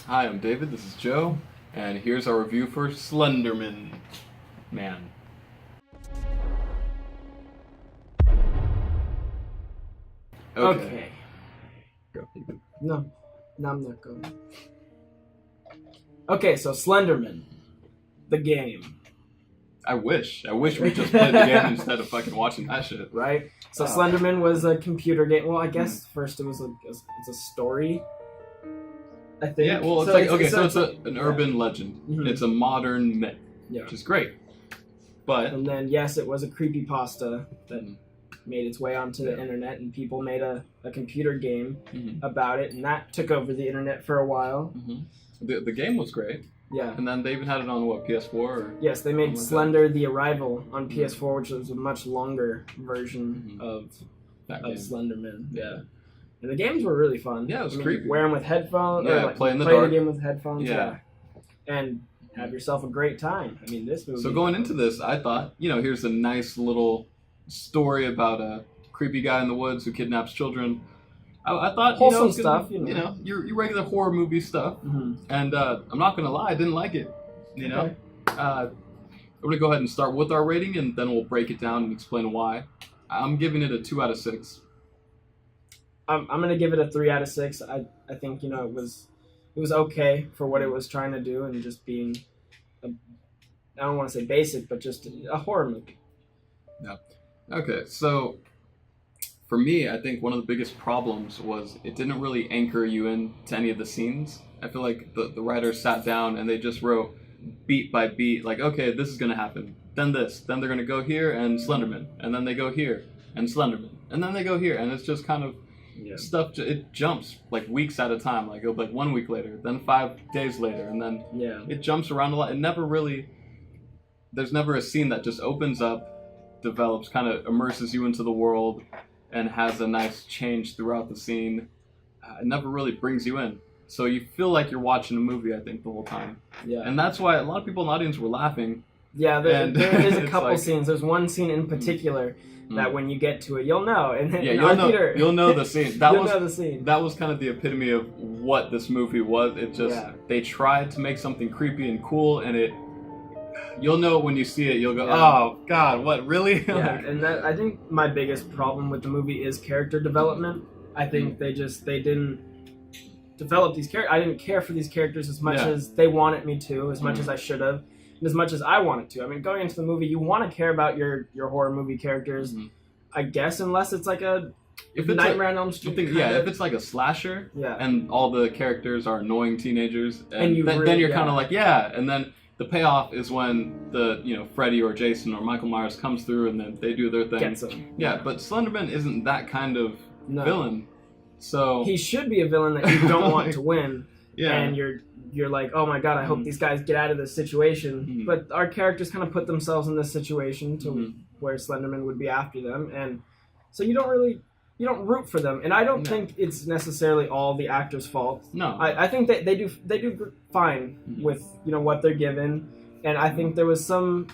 Hi, I'm David. This is Joe, and here's our review for Slender Man. Okay. Go. No, I'm not going. Okay, so Slender Man, the game, I wish we just played the game instead of fucking watching that shit. right? So Slender Man was a computer game. Well, I guess first it was it's a story. I think. Yeah. Well, it's an urban legend. Mhm. It's a modern myth, Yeah. which is great. But And then yes, it was a creepypasta that made its way onto the internet, and people made a computer game about it, and that took over the internet for a while. the game was great. Yeah. And then they even had it on what, PS4? Or Yes, they made something like Slender the Arrival on PS4, which was a much longer version of Slender Man. Yeah. And the games were really fun. Yeah, it was creepy. Wear them with headphones. Yeah, or like, play in the play dark. the game with headphones. Yeah. And have yourself a great time. I mean, this movie. So going into this, I thought, here's a nice little story about a creepy guy in the woods who kidnaps children. I thought, wholesome it's stuff. your regular horror movie stuff. And I'm not gonna lie, I didn't like it. Okay. I'm gonna go ahead and start with our rating, and then we'll break it down and explain why. I'm giving it a 2 out of 6. I'm gonna give it a 3 out of 6. I think it was okay for what it was trying to do, and just being I don't want to say basic, but just a horror movie. Yeah. Okay, so for me, I think one of the biggest problems was it didn't really anchor you into any of the scenes. I feel like the writers sat down and they just wrote beat by beat, like, okay, this is gonna happen, then this, then they're gonna go here and Slenderman, and then they go here and Slenderman, and then they go here, and it's just kind of stuff. It jumps like weeks at a time. Like it'll be like 1 week later, then 5 days later, and then it jumps around a lot. It never really. There's never a scene that just opens up, develops, kind of immerses you into the world, and has a nice change throughout the scene. It never really brings you in. So you feel like you're watching a movie, I think, the whole time. Yeah. And that's why a lot of people in the audience were laughing. Yeah, there is a couple scenes. There's one scene in particular that when you get to it, you'll know. And you'll know the scene. Know the scene. That was kind of the epitome of what this movie was. It just they tried to make something creepy and cool, and you'll know it when you see it. You'll go, oh God, what, really? Yeah, and I think my biggest problem with the movie is character development. I think they didn't develop these characters. I didn't care for these characters as much as they wanted me to, as much as I should have, and as much as I wanted to. I mean, going into the movie, you want to care about your horror movie characters, I guess, unless it's like if Nightmare on Elm Street. If it's like a slasher, and all the characters are annoying teenagers, and then you're kind of like, and then the payoff is when the Freddy or Jason or Michael Myers comes through, and then they do their thing. Gets them. Yeah, but Slenderman isn't that kind of villain. So he should be a villain that you don't want to win. And you're like, oh my God, I hope these guys get out of this situation. But our characters kind of put themselves in this situation to where Slenderman would be after them, and so you don't root for them. And I don't think it's necessarily all the actors' fault. No, I think they do fine with what they're given, and I think there was some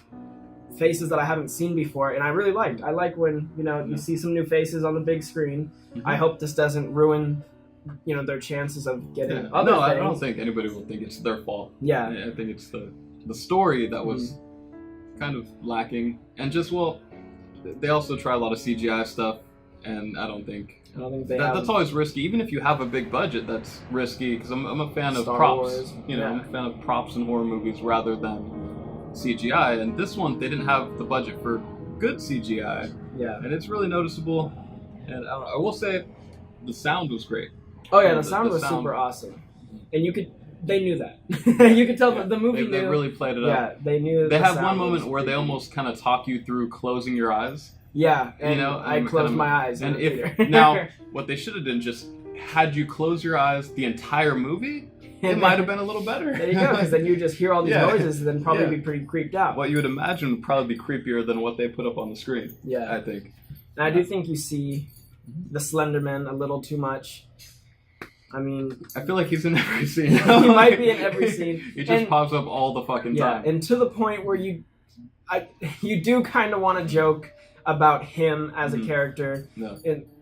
faces that I haven't seen before, and I really liked. I like when you see some new faces on the big screen. I hope this doesn't ruin their chances of getting other things. I don't think anybody will think it's their fault. Yeah, I think it's the story that was kind of lacking, and just they also try a lot of CGI stuff, and I don't think that's always risky. Even if you have a big budget, that's risky, because I'm a fan of props. Wars. I'm a fan of props in horror movies rather than CGI, and this one they didn't have the budget for good CGI. Yeah, and it's really noticeable. And I will say, the sound was great. Oh yeah, the sound was super awesome, and they knew that. You could tell the movie. They really played it up. Yeah, they knew. They have one moment where they almost kind of talk you through closing your eyes. Yeah, and I closed my eyes. And now, what they should have done, just had you close your eyes the entire movie, it might have been a little better. There you go, because then you just hear all these noises and then probably be pretty creeped out. What you would imagine would probably be creepier than what they put up on the screen. Yeah, I think. And I do think you see the Slender Man a little too much. I mean, I feel like he's in every scene. He might be in every scene. He just pops up all the fucking time. And to the point where you do kind of want to joke about him as a character. No.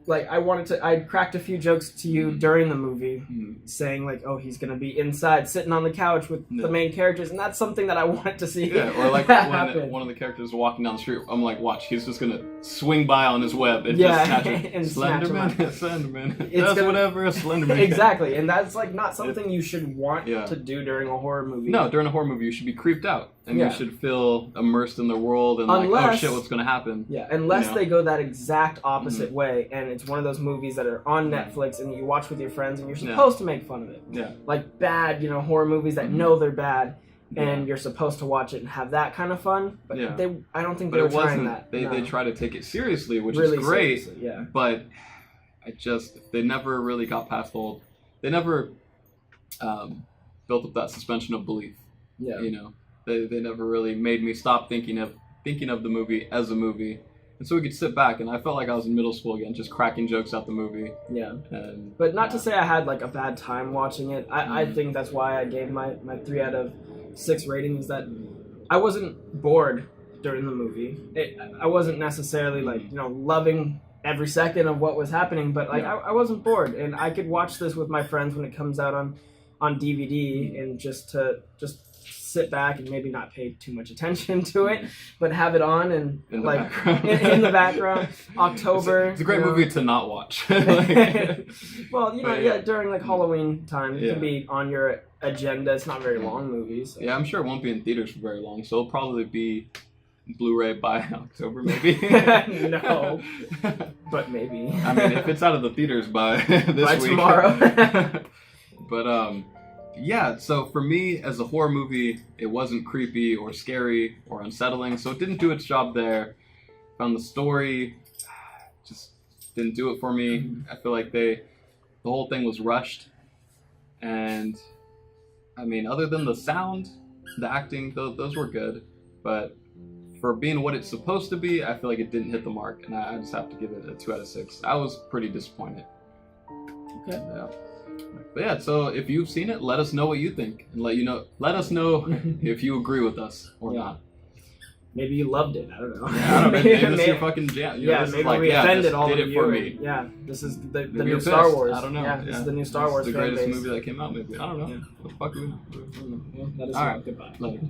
like I cracked a few jokes to you during the movie, saying like, oh, he's gonna be inside sitting on the couch with the main characters, and that's something that I want to see. Yeah, or like when one of the characters is walking down the street, I'm like, watch, he's just gonna swing by on his web and just snatch it. And Slender Man, Slender Man, does whatever a Slender Man. Exactly, and that's like not something you should want to do during a horror movie. No, during a horror movie, you should be creeped out, and you should feel immersed in the world, and like, oh shit, what's gonna happen? Yeah, unless they go that exact opposite way, and it's one of those movies that are on Netflix, and you watch with your friends, and you're supposed to make fun of it. Yeah. Like bad, horror movies that know they're bad, and you're supposed to watch it and have that kind of fun. But I don't think they were trying that. They try to take it seriously, which really is great. Seriously, but they never really got past they never built up that suspension of belief. Yeah. They never really made me stop thinking of the movie as a movie. And so we could sit back, and I felt like I was in middle school again, just cracking jokes out the movie. Yeah. But not to say I had like a bad time watching it. I think that's why I gave my 3 out of 6 rating, is that I wasn't bored during the movie. I wasn't necessarily like, loving every second of what was happening, but like I wasn't bored, and I could watch this with my friends when it comes out on DVD, and just sit back and maybe not pay too much attention to it, but have it on and in the background. October. It's a great movie to not watch. Well, during like Halloween time, it can be on your agenda. It's not very long movies. So. Yeah, I'm sure it won't be in theaters for very long, so it'll probably be Blu-ray by October, maybe. No, but maybe. I mean, if it's out of the theaters by this week. Tomorrow. But yeah, so for me, as a horror movie, it wasn't creepy or scary or unsettling, so it didn't do its job there. Found the story just didn't do it for me. I feel like the whole thing was rushed, and I mean, other than the sound, the acting, those were good, but for being what it's supposed to be, I feel like it didn't hit the mark, and I just have to give it a 2 out of 6. I was pretty disappointed. Okay. Yeah. But yeah, so if you've seen it, let us know what you think, and let us know if you agree with us or not. Maybe you loved it. I don't know. Yeah, I don't know. Maybe this is your fucking jam. Maybe we offended all of you. For me. Yeah, this is the new Star Wars. I don't know. Yeah, this is the new Star Wars. The greatest movie that came out. Maybe I don't know. Yeah. What the fuck do we know? That is all right. Goodbye. Later.